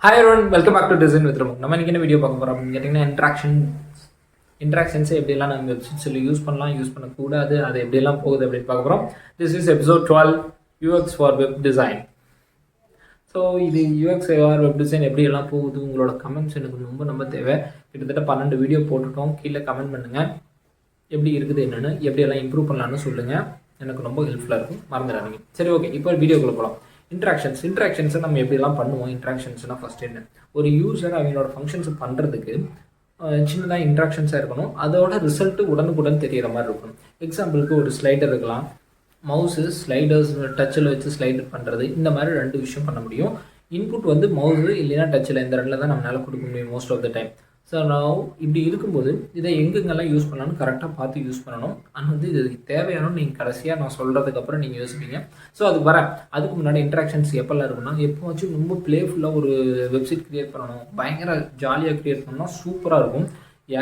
Hi everyone, welcome back to Design with Ramuk. நம்ம இன்னைக்கு என்ன வீடியோ பார்க்க போறோம் அப்படின்னு கேட்டிங்கன்னா இன்ட்ராக்ஷன்ஸை எப்படியெல்லாம் நம்ம வெப்சைட்ஸில் யூஸ் பண்ணலாம், யூஸ் பண்ணக்கூடாது, அது எப்படியெல்லாம் போகுது அப்படின்னு பார்க்க போகிறோம். This is episode 12 UX for web design. So இது UX ஃபார் வெப் டிசைன் எப்படியெல்லாம் போகுது, உங்களோட கமெண்ட்ஸ் எனக்கு ரொம்ப தேவை. கிட்டத்தட்ட 12 வீடியோ போட்டுட்டோம். கீழே கமெண்ட் பண்ணுங்கள் எப்படி இருக்குது என்னென்னு, எப்படியெல்லாம் இம்ப்ரூவ் பண்ணலான்னு சொல்லுங்கள். எனக்கு ரொம்ப ஹெல்ப்ஃபுல்லாக இருக்கும், மறந்துடாதீங்க. சரி, ஓகே, இப்போ வீடியோக்குள்ளே போகலாம். இன்ட்ராக்ஷன்ஸை நம்ம எப்படிலாம் பண்ணுவோம். இன்ட்ராக்ஷன்ஸ்னால் ஃபஸ்ட் என்ன, ஒரு யூஸர் அவங்களோட ஃபங்க்ஷன்ஸை பண்ணுறதுக்கு சின்னதாக இன்ட்ராக்ஷன்ஸாக இருக்கணும். அதோட ரிசல்ட்டு உடனுக்குடன் தெரிகிற மாதிரி இருக்கணும். எக்ஸாம்பிளுக்கு ஒரு ஸ்லைடர் இருக்கலாம், மவுஸு ஸ்லைடர்ஸ் டச்சில் வச்சு ஸ்லைடர் பண்ணுறது, இந்த மாதிரி 2 விஷயம் பண்ண முடியும். இன்புட் வந்து மவுஸு இல்லைன்னா டச்சில், இந்த 2 தான் நம்மளால் கொடுக்க முடியும் most of the time. So நான் இப்படி இருக்கும்போது இதை எங்கெங்கெல்லாம் யூஸ் பண்ணலான்னு கரெக்டாக பார்த்து யூஸ் பண்ணணும். ஆனால் வந்து இது தேவையானு நீங்கள் கடைசியாக நான் சொல்கிறதுக்கப்புறம் நீங்கள் யோசிப்பீங்க. ஸோ அதுக்கு வரேன். அதுக்கு முன்னாடி இன்ட்ராக்ஷன்ஸ் எப்போல்லாம் இருக்குன்னா, எப்போவாச்சும் ரொம்ப ப்ளேஃபுல்லாக ஒரு வெப்சைட் க்ரியேட் பண்ணணும், பயங்கர ஜாலியாக க்ரியேட் பண்ணணும், சூப்பராக இருக்கும்.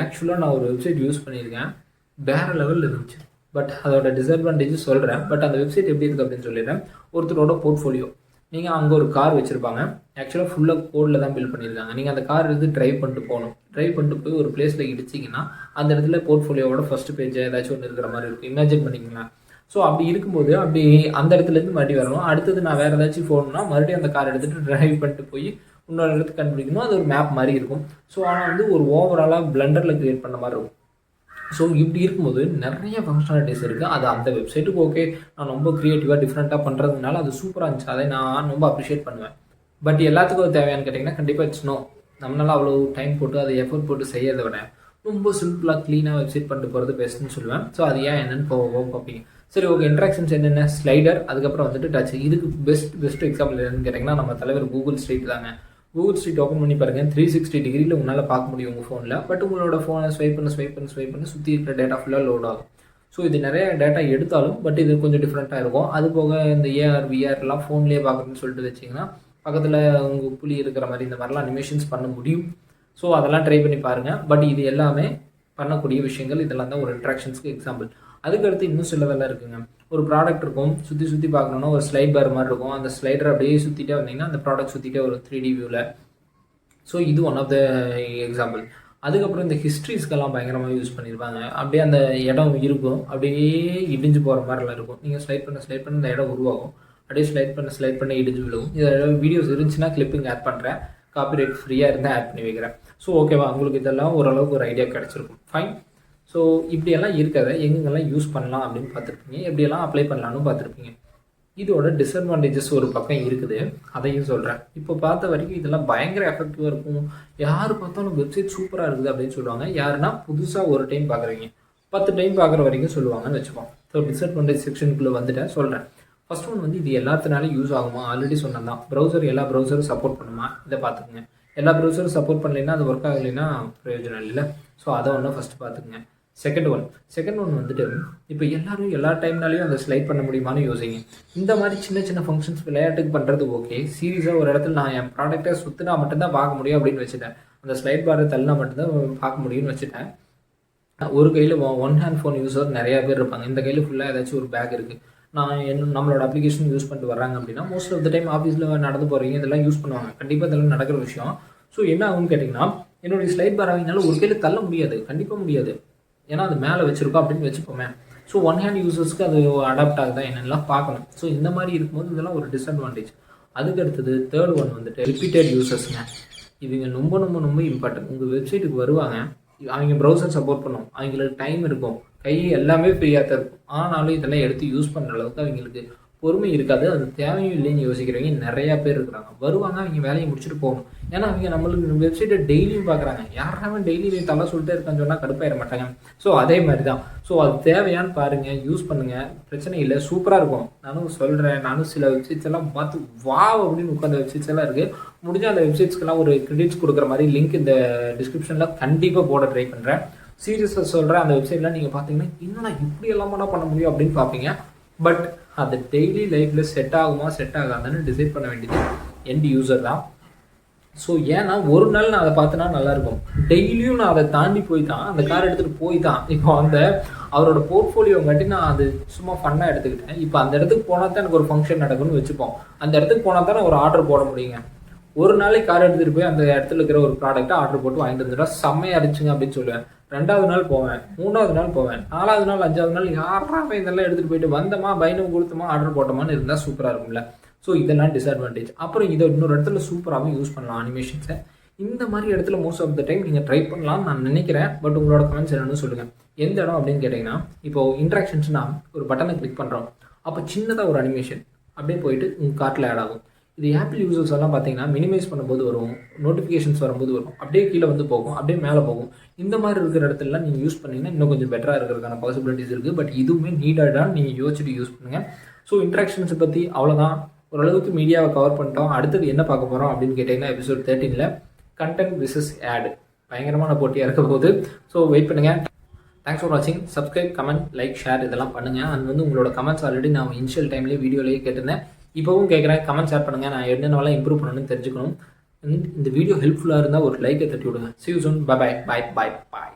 ஆக்சுவலாக நான் ஒரு வெப்சைட் யூஸ் பண்ணியிருக்கேன், வேறு லெவலில் இருந்துச்சு. பட் அதோட டிஸ்அட்வான்டேஜஸ் சொல்கிறேன். பட் அந்த வெப்சைட் எப்படி இருக்குது அப்படின்னு சொல்லிடுறேன். ஒருத்தரோட போர்ட்ஃபோலியோ, நீங்கள் அங்கே ஒரு கார் வச்சுருப்பாங்க, ஆக்சுவலாக ஃபுல்லாக கோடில் தான் பில்ட் பண்ணியிருக்காங்க. நீங்கள் அந்த கார் எடுத்து ட்ரைவ் பண்ணிட்டு போகணும். ட்ரைவ் பண்ணிட்டு போய் ஒரு பிளேஸில் இடிச்சிங்கன்னா அந்த இடத்துல போர்ட்ஃபோலியோட ஃபஸ்ட்டு பேஜ் ஏதாச்சும் ஒன்று இருக்கிற மாதிரி இருக்கும். இமேஜின் பண்ணிக்கலாம். ஸோ அப்படி இருக்கும்போது அப்படி அந்த இடத்துலேருந்து மறுபடியும் வரணும். அடுத்தது நான் வேறு ஏதாச்சும் போகணுன்னா மறுபடியும் அந்த கார் எடுத்துகிட்டு ட்ரைவ் பண்ணிட்டு போய் இன்னொரு இடத்துக்கு கண்டுபிடிக்கணும். அது ஒரு மேப் மாதிரி இருக்கும். ஸோ ஆனால் வந்து ஒரு ஓவராலாக பிளண்டரில் க்ரியேட் பண்ண மாதிரி இருக்கும். ஸோ இப்படி இருக்கும்போது நிறைய ஃபங்க்ஷனாலிட்டிஸ் இருக்குது. அது அந்த வெப்சைட்டுக்கு ஓகே, நான் ரொம்ப க்ரியேட்டிவாக டிஃப்ரெண்ட்டாக பண்ணுறதுனால அது சூப்பராக இருந்துச்சு, அதை நான் ரொம்ப அப்ரிஷியேட் பண்ணுவேன். பட் எல்லாத்துக்கும் தேவையானு கேட்டிங்கன்னா கண்டிப்பாக இட்ஸ் நோ. நம்மளால் அவ்வளோ டைம் போட்டு அதை எஃபோர்ட் போட்டு செய்யறதை விட ரொம்ப சிம்பிளாக க்ளீனாக வெப்சைட் பண்ணிட்டு போகிறது பெஸ்ட்டுன்னு சொல்லுவேன். ஸோ அது ஏன் என்னென்னு பார்ப்பீங்க. சரி, ஓகே, இன்ட்ராக்ஷன்ஸ் என்னென்ன, ஸ்லைடர், அதுக்கப்புறம் வந்துட்டு டச். இதுக்கு பெஸ்ட் எக்ஸாம்பிள் என்னென்னு கேட்டிங்கன்னா நம்ம தலைவர் கூகுள் ஸ்ட்ரீட் தாங்க. கூகுள் ஸ்ட்ரீட் ஓப்பன் பண்ணி பாருங்கள், 360 டிகிரியில் உங்களால் பார்க்க முடியும் உங்கள் ஃபோனில். பட் உங்களோட ஃபோனை ஸ்வைப் பண்ண சுற்றி இருக்கிற டேட்டா ஃபுல்லாக லோட் ஆகும். ஸோ இது நிறைய டேட்டா எடுத்தாலும் பட் இது கொஞ்சம் டிஃப்ரெண்ட்டாக இருக்கும். அது போக இந்த AR VRலாம் ஃபோன்லேயே பார்க்குறதுன்னு சொல்லிட்டு வச்சிங்கன்னா பக்கத்தில் உங்கள் புலி இருக்கிற மாதிரி இந்த மாதிரிலாம் அனிமேஷன்ஸ் பண்ண முடியும். ஸோ அதெல்லாம் ட்ரை பண்ணி பாருங்கள். பட் இது எல்லாமே பண்ணக்கூடிய விஷயங்கள். இதெல்லாம் தான் ஒரு இன்ட்ராக்ஷன்ஸ்க்கு எக்ஸாம்பிள். அதுக்கடுத்து இன்னும் சிலதெல்லாம் இருக்குங்க. ஒரு ப்ராடக்ட் இருக்கும், சுற்றி பார்க்கணுன்னா ஒரு ஸ்லைட் பார் மாதிரி இருக்கும். அந்த ஸ்லைடர் அப்படியே சுற்றிட்டே வந்தீங்கன்னா அந்த ப்ராடக்ட் சுற்றிட்டே ஒரு 3D வியூவில். ஸோ இது ஒன் ஆஃப் த எக்ஸாம்பிள். அதுக்கப்புறம் இந்த ஹிஸ்ட்ரிஸ்க்கெல்லாம் பயங்கரமாக யூஸ் பண்ணியிருப்பாங்க. அப்படியே அந்த இடம் இருக்கும், அப்படியே இடிஞ்சு போகிற மாதிரிலாம் இருக்கும். நீங்கள் ஸ்லைட் பண்ண இந்த இடம் உருவாகும். அப்படியே ஸ்லைட் பண்ண இடிஞ்சு விழுவும். இதில் வீடியோஸ் இருந்துச்சுன்னா கிளிப்பிங் ஆட் பண்ணுறேன், காப்பிரைட் ஃப்ரீயாக இருந்தால் ஆட் பண்ணி வைக்கிறேன். ஸோ ஓகேவா, உங்களுக்கு இதெல்லாம் ஓரளவுக்கு ஒரு ஐடியா கிடச்சிருக்கும். ஃபைன். ஸோ இப்படியெல்லாம் இருக்கிறத எங்கெங்கெல்லாம் யூஸ் பண்ணலாம் அப்படின்னு பார்த்துருப்பீங்க, எப்படியெல்லாம் அப்ளை பண்ணலான்னு பார்த்துருப்பீங்க. இதோட டிஸ்அட்வான்டேஜஸ் ஒரு பக்கம் இருக்குது, அதையும் சொல்கிறேன். இப்போ பார்த்த வரைக்கும் இதெல்லாம் பயங்கர எஃபெக்டிவாக இருக்கும். யார் பார்த்தாலும் வெப்சைட் சூப்பராக இருக்குது அப்படின்னு சொல்லுவாங்க. யாருன்னா புதுசாக ஒரு டைம் பார்க்குறீங்க, 10 டைம் பார்க்குற வரைக்கும் சொல்லுவாங்கன்னு வச்சுப்போம். ஸோ டிஸ்அட்வான்டேஜ் செக்ஷனுக்குள்ளே வந்துட்டேன், சொல்கிறேன். ஃபர்ஸ்ட் ஒன் வந்து இது எல்லாத்தினாலும் யூஸ் ஆகுமா, ஆல்ரெடி சொன்னதான். எல்லா ப்ரௌசரும் சப்போர்ட் பண்ணுமா, இதை பார்த்துக்குங்க. எல்லா ப்ரௌசரும் சப்போர்ட் பண்ணலைன்னா அது ஒர்க் ஆகலைன்னா பிரயோஜனம் இல்லை. ஸோ அதை ஒன்று ஃபஸ்ட்டு பார்த்துக்குங்க. செகண்ட் ஒன் வந்துட்டு இப்போ எல்லாரும் எல்லா டைம்னாலையும் அதை ஸ்லைட் பண்ண முடியுமான்னு யோசிங்க. இந்த மாதிரி சின்ன ஃபங்க்ஷன்ஸ் விளையாட்டுக்கு பண்ணுறது ஓகே. சீரியஸாக ஒரு இடத்துல நான் என் ப்ராடக்டை சுற்றினா மட்டும்தான் பார்க்க முடியும் அப்படின்னு வச்சுட்டேன். அந்த ஸ்லைட் பாரை தள்ளினா மட்டும்தான் பார்க்க முடியும்னு வச்சுட்டேன். ஒரு கையில் ஒன் ஹேண்ட் ஃபோன் யூஸர் நிறையா பேர் இருப்பாங்க. இந்த கையில் ஃபுல்லாக ஏதாச்சும் ஒரு பேக் இருக்குது. நம்மளோட அப்ளிகேஷன் யூஸ் பண்ணிட்டு வர்றாங்க அப்படின்னா மோஸ்ட் ஆஃப் த டைம் ஆஃபீஸில் நடந்து போகிறீங்க, இதெல்லாம் யூஸ் பண்ணுவாங்க. கண்டிப்பாக இதெல்லாம் நடக்கிற விஷயம். ஸோ என்ன ஆகும்னு கேட்டிங்கன்னா, என்னுடைய ஸ்லைட் பார் அவங்களால ஒரு கையில் தள்ள முடியாது, கண்டிப்பாக முடியாது. ஏன்னா அது மேலே வச்சுருக்கோம் அப்படின்னு வச்சுப்போமே. ஸோ ஒன் ஹேண்ட் யூசர்ஸ்க்கு அது அடாப்ட் ஆகுதா என்னெல்லாம் பார்க்கணும். ஸோ இந்த மாதிரி இருக்கும்போது இதெல்லாம் ஒரு டிஸ்அட்வான்டேஜ். அதுக்கு அடுத்தது தேர்ட் ஒன் வந்துட்டு ரிப்பீட்டட் யூசர்ஸ்ங்க. இவங்க ரொம்ப இம்பார்ட்டன்ட். உங்கள் வெப்சைட்டுக்கு வருவாங்க, அவங்க ப்ரௌசர் சப்போர்ட் பண்ணும், அவங்களுக்கு டைம் இருக்கும், கை எல்லாமே ஃப்ரீயாக தான் இருக்கும். ஆனாலும் இதெல்லாம் எடுத்து யூஸ் பண்ணுற அளவுக்கு அவங்களுக்கு பொறுமை இருக்காது. அது தேவையும் இல்லைன்னு யோசிக்கிறவங்க நிறையா பேர் இருக்கிறாங்க. வருவாங்க, அவங்க வேலையை முடிச்சுட்டு போகணும். ஏன்னா அவங்க நம்மளுக்கு வெப்சைட்டை டெய்லியும் பார்க்குறாங்க. யாராவது டெய்லி தலை சொல்லிட்டே இருக்கான்னு சொன்னால் கடுப்பாயிட மாட்டாங்க. ஸோ அதே மாதிரி தான். ஸோ அது தேவையான்னு பாருங்கள், யூஸ் பண்ணுங்கள், பிரச்சனை இல்லை, சூப்பராக இருக்கும். நானும் சொல்கிறேன், நானும் சில வெப்சைட்ஸ் எல்லாம் பார்த்து வா அப்படின்னு உட்காந்த வெப்சைட்ஸ் எல்லாம் இருக்குது. முடிஞ்சால் அந்த வெப்சைட்ஸ்க்கெல்லாம் ஒரு கிரெடிட்ஸ் கொடுக்குற மாதிரி லிங்க் இந்த டிஸ்கிரிப்ஷனில் கண்டிப்பாக போட ட்ரை பண்ணுறேன். சீரியஸாக சொல்கிறேன், அந்த வெப்சைட்லாம் நீங்கள் பார்த்தீங்கன்னா இன்னும் இப்படி எல்லாமே பண்ண முடியும் அப்படின்னு பார்ப்பீங்க. பட் அது டெய்லி லைஃப்பில் செட் ஆகாதுன்னு டிசைட் பண்ண வேண்டியது எண்ட் யூசர் தான். ஸோ ஏன்னா ஒரு நாள் நான் அதை பார்த்தனா நல்லாயிருக்கும், டெய்லியும் நான் அதை தாண்டி போய் தான் அந்த கார் எடுத்துகிட்டு போய் தான் இப்போ அந்த அவரோட போர்ட்ஃபோலியோங்காட்டி நான் அது சும்மா ஃபன்னாக எடுத்துக்கிட்டேன். இப்போ அந்த இடத்துக்கு போனால் தான் எனக்கு ஒரு ஃபங்க்ஷன் நடக்கும்னு வச்சுப்போம். அந்த இடத்துக்கு போனால் தான் நான் ஒரு ஆர்டர் போட முடியுங்க. ஒரு நாளைக்கு கார் எடுத்துகிட்டு போய் அந்த இடத்துல இருக்கிற ஒரு ப்ராடக்ட்டை ஆர்டர் போட்டு வாங்கிட்டு வந்துட்டா செம்மையாக இருந்துச்சுங்க அப்படின்னு சொல்லுவேன். 2வது நாள் போவேன், 3வது நாள் போவேன், 4வது நாள் 5வது நாள் யாரா இதெல்லாம் எடுத்துகிட்டு போயிட்டு வந்தோமா பைனம் கொடுத்தோமா ஆர்டர் போட்டோமான்னு இருந்தால் சூப்பராக இருக்கும்ல. ஸோ இதெல்லாம் டிஸ்அட்வான்டேஜ். அப்புறம் இதை இன்னொரு இடத்துல சூப்பராகவும் யூஸ் பண்ணலாம் அனிமேஷன்ஸை. இந்த மாதிரி இடத்துல மோஸ்ட் ஆஃப் த டைம் நீங்கள் ட்ரை பண்ணலாம்னு நான் நினைக்கிறேன். பட் உங்களோட கமெண்ட்ஸ் என்னன்னு சொல்லுங்கள். எந்த இடம் அப்படின்னு கேட்டிங்கன்னா, இப்போது இன்ட்ராக்ஷன்ஸ்னால் ஒரு பட்டனை கிளிக் பண்ணுறோம், அப்போ சின்னதாக ஒரு அனிமேஷன் அப்படியே போயிட்டு உங்கள் கார்ட்டில் ஆட் ஆகும். இது ஆப்பிள் யூசர்ஸ் எல்லாம் பார்த்தீங்கன்னா மினிமைஸ் பண்ணும்போது வரும், நோட்டிஃபிகேஷன்ஸ் வரும்போது வரும், அப்படியே கீழே வந்து போகும், அப்படியே மேலே போகும். இந்த மாதிரி இருக்கிற இடத்துலலாம் நீங்கள் யூஸ் பண்ணிங்கன்னா இன்னும் கொஞ்சம் பெட்டராக இருக்கிறதுக்கான பாசிபிலிட்டிஸ் இருக்குது. பட் இதுவுமே நீடாக நீங்கள் யோசிச்சுட்டு யூஸ் பண்ணுங்கள். ஸோ இன்ட்ராக்ஷன்ஸை பற்றி அவ்வளோதான். ஓரளவுக்கு மீடியாவை கவர் பண்ணிட்டோம். அடுத்தது என்ன பார்க்க போகிறோம் அப்படின்னு கேட்டிங்கன்னா, எபிசோட் 13ல் கண்டென்ட் விசஸ் ஆட் பயங்கரமான போட்டியாக இருக்க போகுது. ஸோ வெயிட் பண்ணுங்கள். தேங்க்ஸ் ஃபார் வாட்சிங். சப்ஸ்கிரைப், கமெண்ட், லைக், ஷேர் இதெல்லாம் பண்ணுங்கள். அது வந்து உங்களோட கமெண்ட்ஸ் ஆல்ரெடி நான் இனிஷியல் டைம்லேயே வீடியோலேயே கேட்டிருந்தேன். இப்போவும் கேட்குறேன், கமெண்ட் ஷேர் பண்ணுங்கள். நான் என்னென்னலாம் இம்ப்ரூவ் பண்ணணும்னு தெரிஞ்சுக்கணும். இந்த வீடியோ ஹெல்ப்ஃபுல்லாக இருந்தால் ஒரு லைக்கை தட்டி விடுங்க. See you soon. Bye.